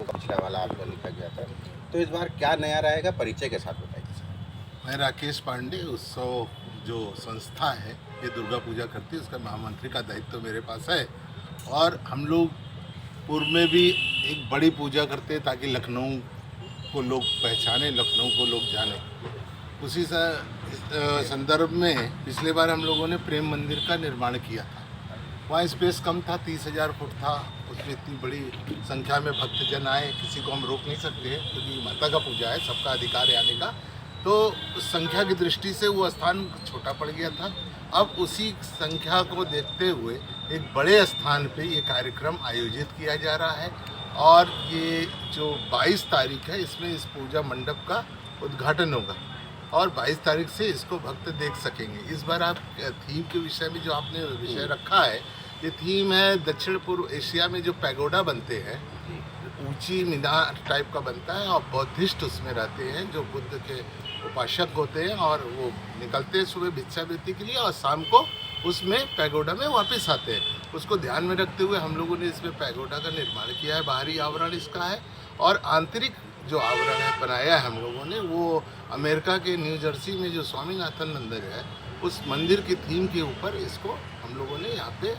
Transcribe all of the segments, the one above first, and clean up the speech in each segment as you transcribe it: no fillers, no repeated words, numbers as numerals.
पिछला वाला आपका लिखा गया था, तो इस बार क्या नया रहेगा, परिचय के साथ बताइए। मैं राकेश पांडे, उत्सव जो संस्था है ये दुर्गा पूजा करती है, उसका महामंत्री का दायित्व मेरे पास है। और हम लोग पूर्व में भी एक बड़ी पूजा करते हैं ताकि लखनऊ को लोग पहचाने, लखनऊ को लोग जाने। उसी संदर्भ में पिछले बार हम लोगों ने प्रेम मंदिर का निर्माण किया था। वहाँ स्पेस कम था, 30,000 फुट था। उसमें इतनी बड़ी संख्या में भक्तजन आए, किसी को हम रोक नहीं सकते क्योंकि माता का पूजा है, सबका अधिकार है आने का। तो उस संख्या की दृष्टि से वो स्थान छोटा पड़ गया था। अब उसी संख्या को देखते हुए एक बड़े स्थान पे ये कार्यक्रम आयोजित किया जा रहा है और ये जो 22 तारीख है इसमें इस पूजा मंडप का उद्घाटन होगा और 22 तारीख से इसको भक्त देख सकेंगे। इस बार आप थीम के विषय में जो आपने विषय रखा है, ये थीम है दक्षिण पूर्व एशिया में जो पैगोडा बनते हैं, ऊंची मीनार टाइप का बनता है और बौद्धिस्ट उसमें रहते हैं जो बुद्ध के उपासक होते हैं और वो निकलते हैं सुबह भिक्षावृत्ति के लिए और शाम को उसमें पैगोडा में वापस आते हैं। उसको ध्यान में रखते हुए हम लोगों ने इसमें पैगोडा का निर्माण किया है। बाहरी आवरण इसका है और आंतरिक जो आवरण है बनाया है हम लोगों ने, वो अमेरिका के न्यू जर्सी में जो स्वामीनाथन मंदिर है उस मंदिर की थीम के ऊपर इसको हम लोगों ने यहाँ पे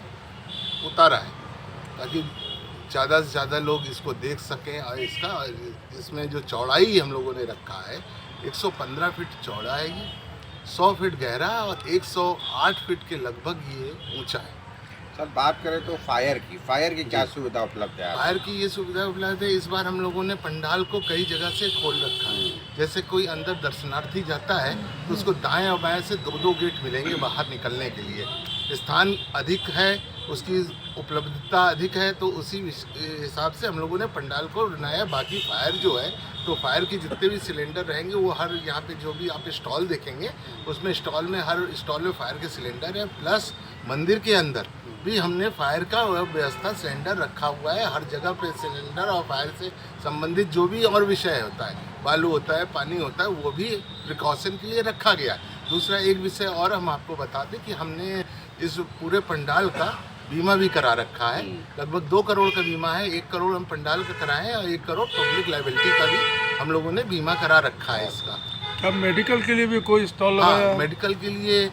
उतारा है ताकि ज़्यादा से ज़्यादा लोग इसको देख सकें। और इसमें जो चौड़ाई हम लोगों ने रखा है 115 फीट चौड़ा है, ये 100 फीट गहरा और 108 फीट के लगभग ये ऊंचा है। सर बात करें तो फायर की क्या सुविधा उपलब्ध है? फायर की ये सुविधा उपलब्ध है। इस बार हम लोगों ने पंडाल को कई जगह से खोल रखा है। जैसे कोई अंदर दर्शनार्थी जाता है तो उसको दाएं और बाएं से दो गेट मिलेंगे बाहर निकलने के लिए। स्थान अधिक है, उसकी उपलब्धता अधिक है, तो उसी हिसाब से हम लोगों ने पंडाल को बनाया। बाकी फायर जो है तो फायर की जितने भी सिलेंडर रहेंगे वो हर यहाँ पे जो भी आप स्टॉल देखेंगे उसमें स्टॉल में हर स्टॉल में फायर के सिलेंडर है। प्लस मंदिर के अंदर भी हमने फायर का व्यवस्था सिलेंडर रखा हुआ है। हर जगह पे सिलेंडर और फायर से संबंधित जो भी और विषय होता है, बालू होता है, पानी होता है, वो भी प्रिकॉशन के लिए रखा गया है। दूसरा एक विषय और हम आपको बता दें कि हमने इस पूरे पंडाल का बीमा भी करा रखा है। लगभग 2 करोड़ का बीमा है। 1 करोड़ हम पंडाल का कराए हैं और 1 करोड़ पब्लिक लायबिलिटी का भी हम लोगों ने बीमा करा रखा है इसका। क्या मेडिकल के लिए भी कोई स्टॉल लगाया? हाँ, मेडिकल के लिए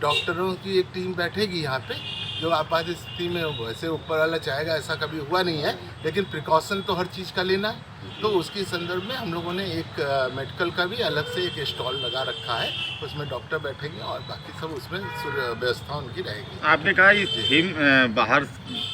डॉक्टरों की एक टीम बैठेगी यहाँ पे, जो आपात स्थिति में वैसे ऊपर वाला चाहेगा ऐसा कभी हुआ नहीं है, लेकिन प्रिकॉशन तो हर चीज़ का लेना है। तो उसके संदर्भ में हम लोगों ने एक मेडिकल का भी अलग से एक स्टॉल लगा रखा है, उसमें डॉक्टर बैठेंगे और बाकी सब उसमें व्यवस्था उनकी रहेगी। आपने कहा ये थीम बाहर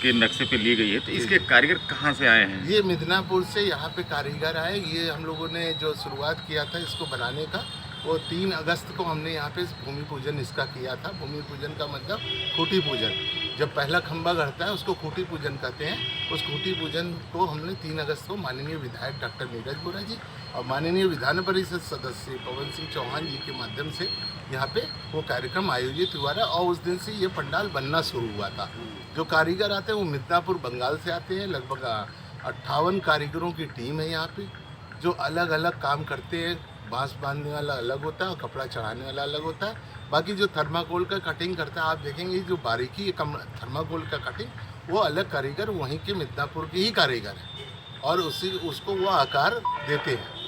के नक्शे पे ली गई है, तो इसके कारीगर कहाँ से आए हैं? ये मिदनापुर से यहाँ पे कारीगर आए। ये हम लोगों ने जो शुरुआत किया था इसको बनाने का, वो 3 अगस्त को हमने यहाँ पे भूमि पूजन इसका किया था। भूमि पूजन का मतलब खूंटी पूजन, जब पहला खंभा गढ़ता है उसको खूंटी पूजन कहते हैं। उस खूंटी पूजन को हमने 3 अगस्त को माननीय विधायक डॉक्टर नीरज बोरा जी और माननीय विधान परिषद सदस्य पवन सिंह चौहान जी के माध्यम से यहाँ पे वो कार्यक्रम आयोजित हुआ था और उस दिन से ये पंडाल बनना शुरू हुआ था। जो कारीगर आते हैं वो मिदनापुर बंगाल से आते हैं। लगभग 58 कारीगरों की टीम है यहाँ पे, जो अलग अलग काम करते हैं। बांस बांधने वाला अलग होता है और कपड़ा चढ़ाने वाला अलग होता है। बाकी जो थर्माकोल का कटिंग करता है, आप देखेंगे जो बारीकी थर्माकोल का कटिंग, वो अलग कारीगर वहीं के मिदनापुर के ही कारीगर हैं और उसको वो आकार देते हैं।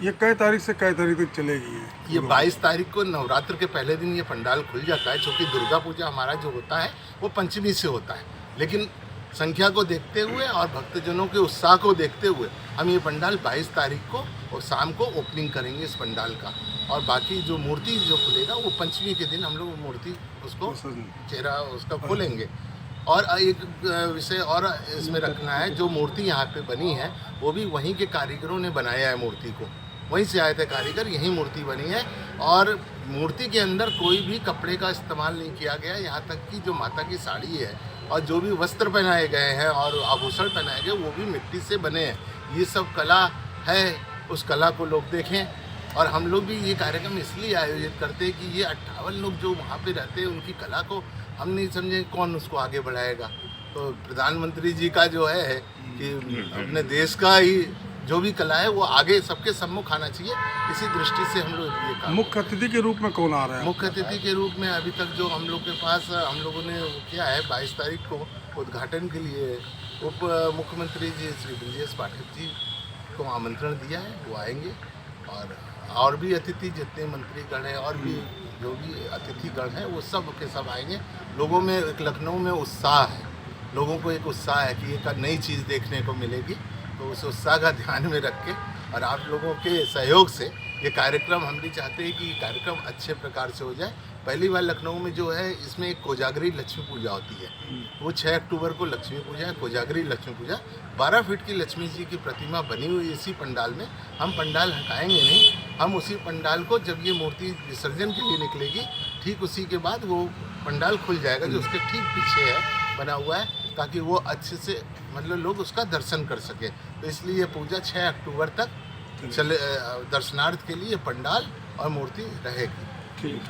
ये कई तारीख से कई तारीख तक चलेगी? ये 22 तारीख को नवरात्र के पहले दिन ये पंडाल खुल जाता है, क्योंकि दुर्गा पूजा हमारा जो होता है वो पंचमी से होता है। लेकिन संख्या को देखते हुए और भक्तजनों के उत्साह को देखते हुए हम ये पंडाल 22 तारीख को और शाम को ओपनिंग करेंगे इस पंडाल का। और बाकी जो मूर्ति जो खुलेगा वो पंचमी के दिन हम लोग मूर्ति उसको चेहरा उसका खोलेंगे। और एक विषय और इसमें रखना है, जो मूर्ति यहाँ पे बनी है वो भी वहीं के कारीगरों ने बनाया है। मूर्ति को वहीं से आए थे कारीगर, यही मूर्ति बनी है और मूर्ति के अंदर कोई भी कपड़े का इस्तेमाल नहीं किया गया। यहाँ तक कि जो माता की साड़ी है और जो भी वस्त्र पहनाए गए हैं और आभूषण पहनाए गए वो भी मिट्टी से बने हैं। ये सब कला है, उस कला को लोग देखें। और हम लोग भी ये कार्यक्रम इसलिए आयोजित करते हैं कि ये 58 लोग जो वहाँ पे रहते हैं उनकी कला को हम नहीं समझे कौन उसको आगे बढ़ाएगा। तो प्रधानमंत्री जी का जो है कि अपने देश का ही जो भी कला है वो आगे सबके सम्मुख आना चाहिए। इसी दृष्टि से हम लोग ये काम। मुख्य अतिथि के रूप में कौन आ रहा है? मुख्य अतिथि के रूप में अभी तक जो हम लोग के पास हम लोगों ने किया है 22 तारीख को उद्घाटन के लिए उप मुख्यमंत्री जी श्री ब्रजेश पाठक जी को आमंत्रण दिया है, वो आएंगे। और भी अतिथि जितने मंत्रीगण हैं और भी जो भी अतिथिगण हैं वो सब के सब आएंगे। लोगों में एक लखनऊ में उत्साह है, लोगों को एक उत्साह है कि एक नई चीज़ देखने को मिलेगी, तो उस उत्साह का ध्यान में रख के और आप लोगों के सहयोग से ये कार्यक्रम हम भी चाहते हैं कि ये कार्यक्रम अच्छे प्रकार से हो जाए। पहली बार लखनऊ में जो है इसमें एक कोजागरी लक्ष्मी पूजा होती है, वो 6 अक्टूबर को लक्ष्मी पूजा है, कोजागरी लक्ष्मी पूजा। 12 फीट की लक्ष्मी जी की प्रतिमा बनी हुई इसी पंडाल में, हम पंडाल हटाएंगे नहीं, हम उसी पंडाल को जब ये मूर्ति विसर्जन के लिए निकलेगी ठीक उसी के बाद वो पंडाल खुल जाएगा जो उसके ठीक पीछे है बना हुआ है, ताकि वो अच्छे से मतलब लोग उसका दर्शन कर सकें। तो इसलिए ये पूजा 6 अक्टूबर तक चले दर्शनार्थ के लिए पंडाल और मूर्ति रहेगी। ठीक।